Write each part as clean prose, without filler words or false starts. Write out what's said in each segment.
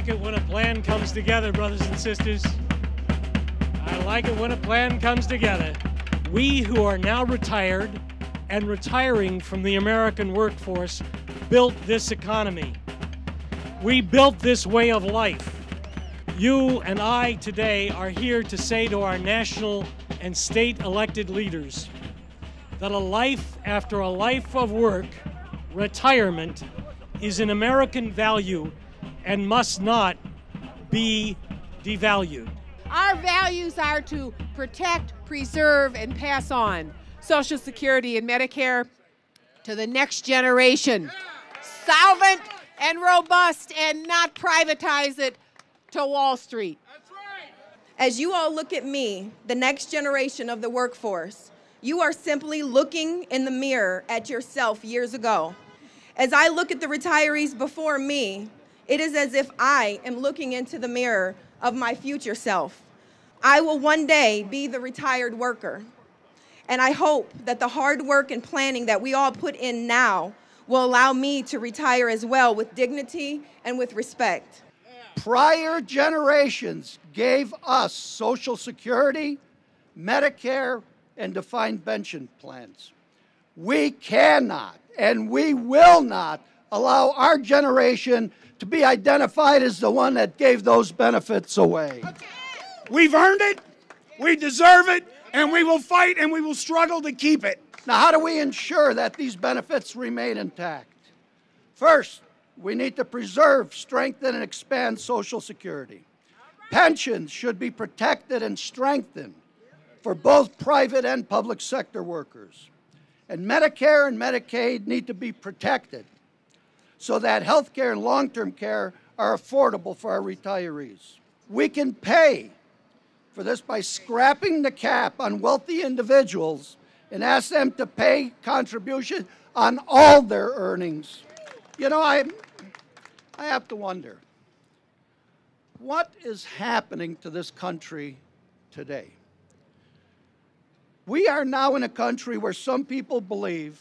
like it when a plan comes together, brothers and sisters. I like it when a plan comes together. We who are now retired and retiring from the American workforce built this economy. We built this way of life. You and I today are here to say to our national and state elected leaders that a life after a life of work, retirement, is an American value and must not be devalued. Our values are to protect, preserve, and pass on Social Security and Medicare to the next generation. Solvent and robust, and not privatize it to Wall Street. As you all look at me, the next generation of the workforce, you are simply looking in the mirror at yourself years ago. As I look at the retirees before me, it is as if I am looking into the mirror of my future self. I will one day be the retired worker. And I hope that the hard work and planning that we all put in now will allow me to retire as well with dignity and with respect. Prior generations gave us Social Security, Medicare, and defined pension plans. We cannot and we will not allow our generation to be identified as the one that gave those benefits away. We've earned it, we deserve it, and we will fight and we will struggle to keep it. Now, how do we ensure that these benefits remain intact? First, we need to preserve, strengthen, and expand Social Security. Pensions should be protected and strengthened for both private and public sector workers. And Medicare and Medicaid need to be protected so that health care and long-term care are affordable for our retirees. We can pay for this by scrapping the cap on wealthy individuals and ask them to pay contribution on all their earnings. You know, I have to wonder, what is happening to this country today? We are now in a country where some people believe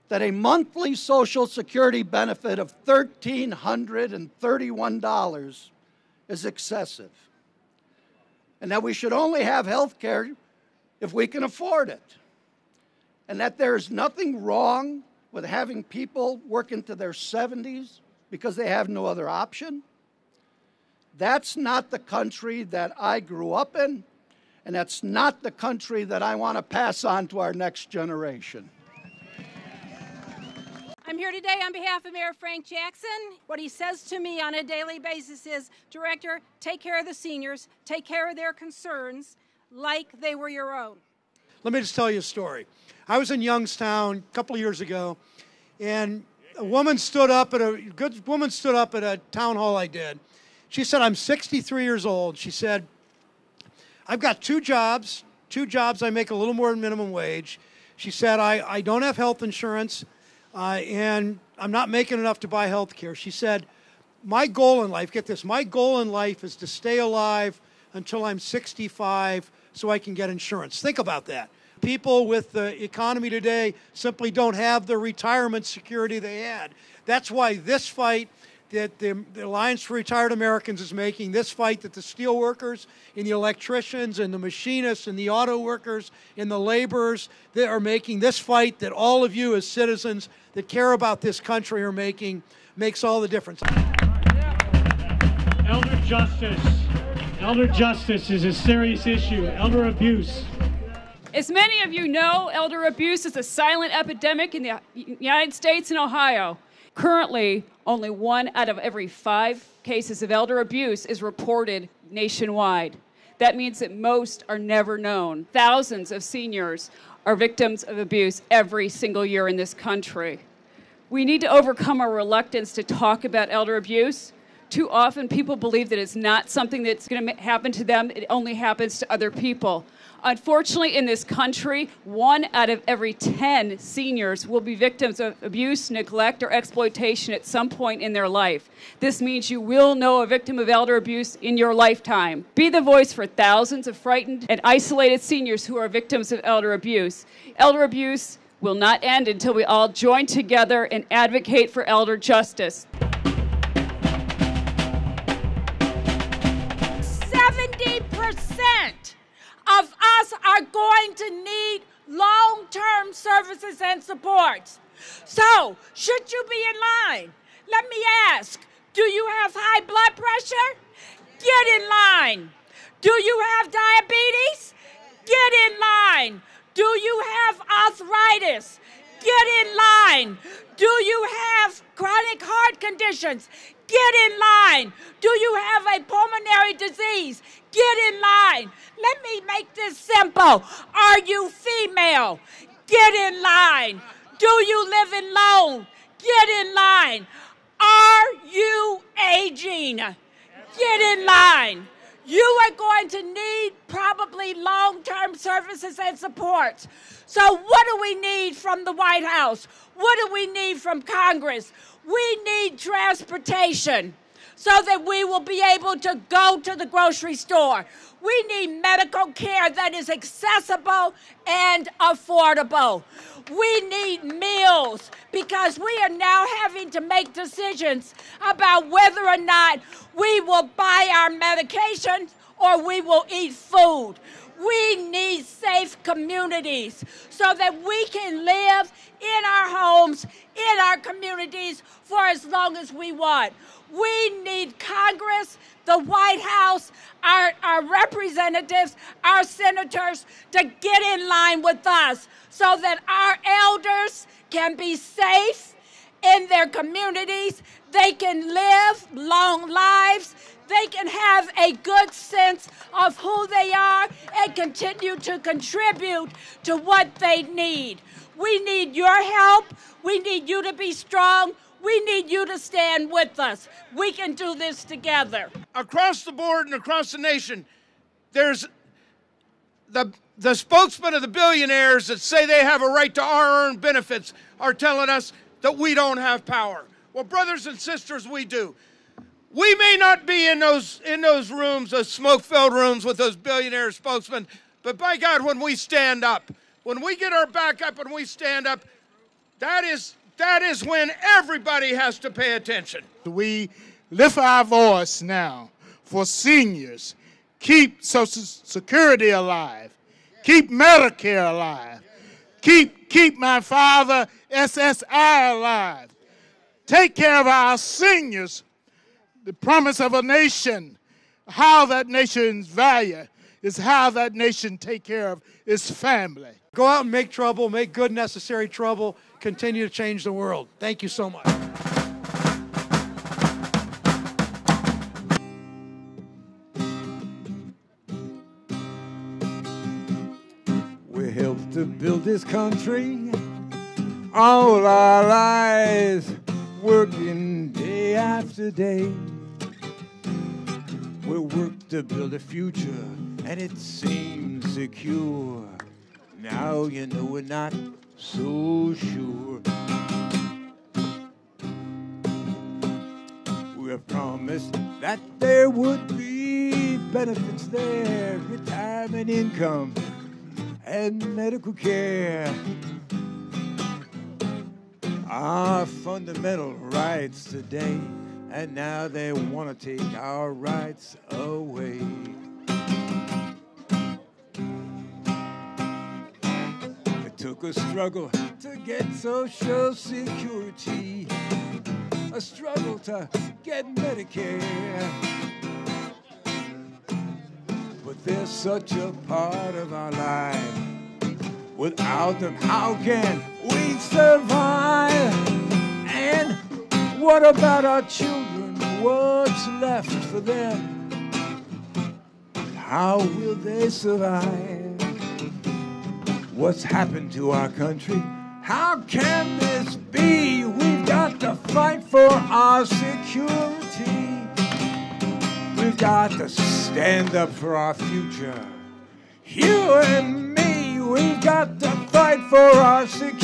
that a monthly Social Security benefit of $1,331 is excessive, and that we should only have health care if we can afford it, and that there is nothing wrong with having people work into their 70s because they have no other option. That's not the country that I grew up in, and that's not the country that I want to pass on to our next generation. I'm here today on behalf of Mayor Frank Jackson. What he says to me on a daily basis is, Director, take care of the seniors, take care of their concerns like they were your own. Let me just tell you a story. I was in Youngstown a couple of years ago, and a woman stood up at a town hall I did. She said, I'm 63 years old. She said, I've got two jobs. I make a little more than minimum wage. She said, I don't have health insurance, and I'm not making enough to buy health care. She said, my goal in life, get this, my goal in life is to stay alive until I'm 65 so I can get insurance. Think about that. People with the economy today simply don't have the retirement security they had. That's why this fight that the Alliance for Retired Americans is making, this fight that the steel workers and the electricians and the machinists and the auto workers and the laborers that are making, this fight that all of you as citizens that care about this country are making, makes all the difference. Elder justice is a serious issue. Elder abuse. As many of you know, elder abuse is a silent epidemic in the United States and Ohio. Currently, only 1 out of every 5 cases of elder abuse is reported nationwide. That means that most are never known. Thousands of seniors are victims of abuse every single year in this country. We need to overcome our reluctance to talk about elder abuse. Too often people believe that it's not something that's going to happen to them, it only happens to other people. Unfortunately, in this country, 1 out of every 10 seniors will be victims of abuse, neglect, or exploitation at some point in their life. This means you will know a victim of elder abuse in your lifetime. Be the voice for thousands of frightened and isolated seniors who are victims of elder abuse. Elder abuse will not end until we all join together and advocate for elder justice. us are going to need long-term services and supports. So, should you be in line? Let me ask, do you have high blood pressure? Get in line. Do you have diabetes? Get in line. Do you have arthritis? Get in line. Do you have chronic heart conditions? Get in line. Do you have a pulmonary disease? Get in line. Let me make this simple. Are you female? Get in line. Do you live alone? Get in line. Are you aging? Get in line. You are going to need probably long-term services and supports. So what do we need from the White House? What do we need from Congress? We need transportation so that we will be able to go to the grocery store. We need medical care that is accessible and affordable. We need meals because we are now having to make decisions about whether or not we will buy our medications or we will eat food. We need safe communities so that we can live in our homes, in our communities for as long as we want. We need Congress, the White House, our representatives, our senators to get in line with us so that our elders can be safe in their communities. They can live long lives. They can have a good sense of who they are and continue to contribute to what they need. We need your help. We need you to be strong. We need you to stand with us. We can do this together. Across the board and across the nation, there's the spokesmen of the billionaires that say they have a right to our earned benefits are telling us that we don't have power. Well, brothers and sisters, we do. We may not be in those rooms, those smoke-filled rooms with those billionaire spokesmen, but by God, when we stand up, when we get our back up and we stand up, that is when everybody has to pay attention. We lift our voice now for seniors. Keep Social Security alive. Keep Medicare alive. Keep my father SSI alive. Take care of our seniors. The promise of a nation, how that nation's value is how that nation take care of its family. Go out and make trouble, make good necessary trouble, continue to change the world. Thank you so much. We helped to build this country all our lives, working day after day. We worked to build a future, and it seems secure. Now you know we're not so sure. We were promised that there would be benefits there, retirement income, and medical care. Our fundamental rights today, and now they want to take our rights away. It took a struggle to get Social Security, a struggle to get Medicare. But they're such a part of our life. Without them, how can we survive? And what about our children? What's left for them? How will they survive? What's happened to our country? How can this be? We've got to fight for our security. We've got to stand up for our future. You and me, we've got to fight for our security.